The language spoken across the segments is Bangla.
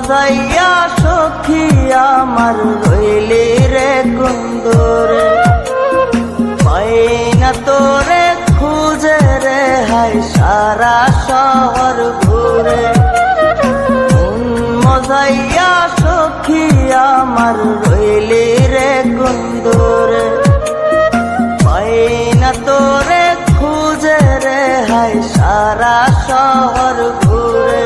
মজাইয়া সখী আমার রইলি রে কুন্দরে, পাই না তোরে খুঁজে রে হাই সারা শহর ঘুরে। মজাইয়া সখী আমার রইলি রে কুন্দরে, পাই না তোরে খুঁজে রে হাই সারা শহর ঘুরে।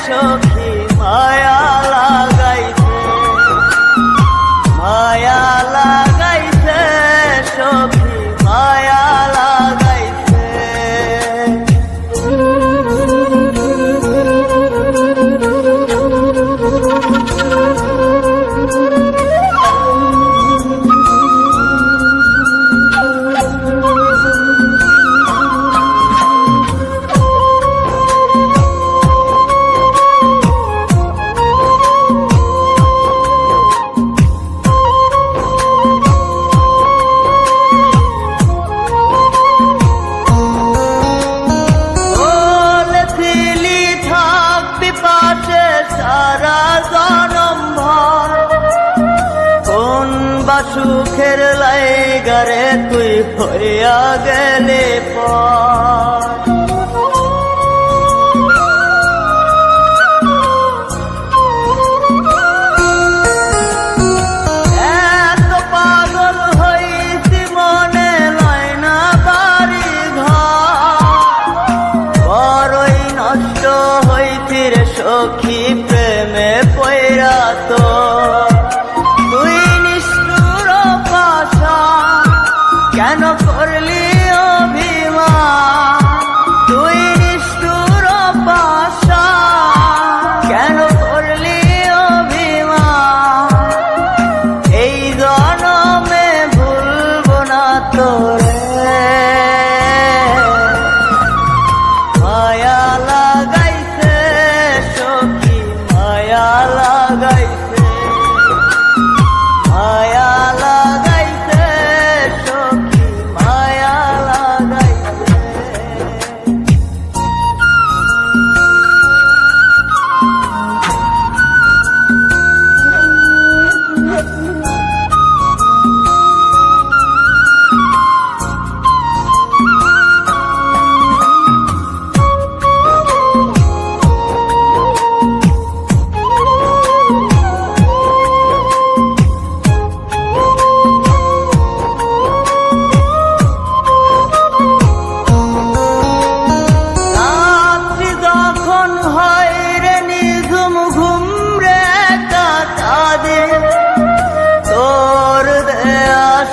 সখী মায়া লাগাইছে, মায়া লাগাইছে সখী মায়া লাগাইছে। সারা জনম ভর কোন বা সুখের লাইগারে তুই হইয়া গেলে পর। এত পাগল হইছি মনে লয় না বাড়ি ঘর, বড়ই নষ্ট হইছি রে সখী প্রেমে পয়রা। তো তুই নিষ্ঠুর পাশান কেন করলি অভিমান, তুই নিষ্ঠুর পাশান কেন করলি অভিমান। এই জনমে ভুলবো না তোরে, মায়া লাগাইছে সখী মায়া লাগাইছে, মায়া লাগাইছে সখী মায়া লাগাইছে।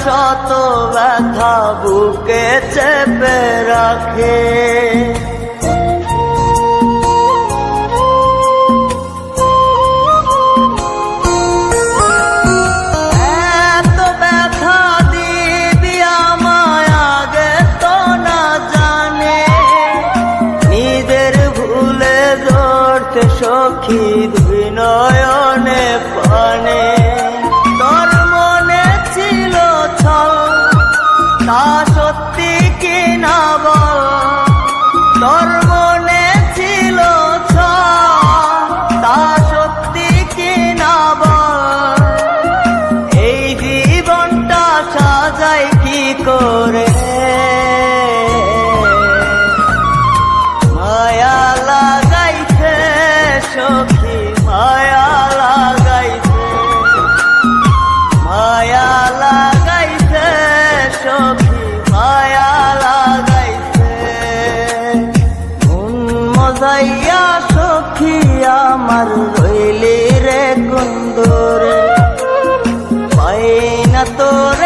শত ব্যথা বুকে চেপে রাখে, এত ব্যথা দিবি আমায় আগে তো না জানে। নিজের ভুলে ধরতে সখী দুই নয়নে পানে। তা সত্যি কি না বল, তোর মনে ছিল তা সত্যি কি না বল। এই জীবনটা সাজাই কি করে, মায়া লাগাইছে সখী মায়া লাগাইছে, মায়া লাগাইছে সখী মায়া লাগাইছে। মজাইয়া সখী আমার রইলি রে কুন্দরে, পাই না তোর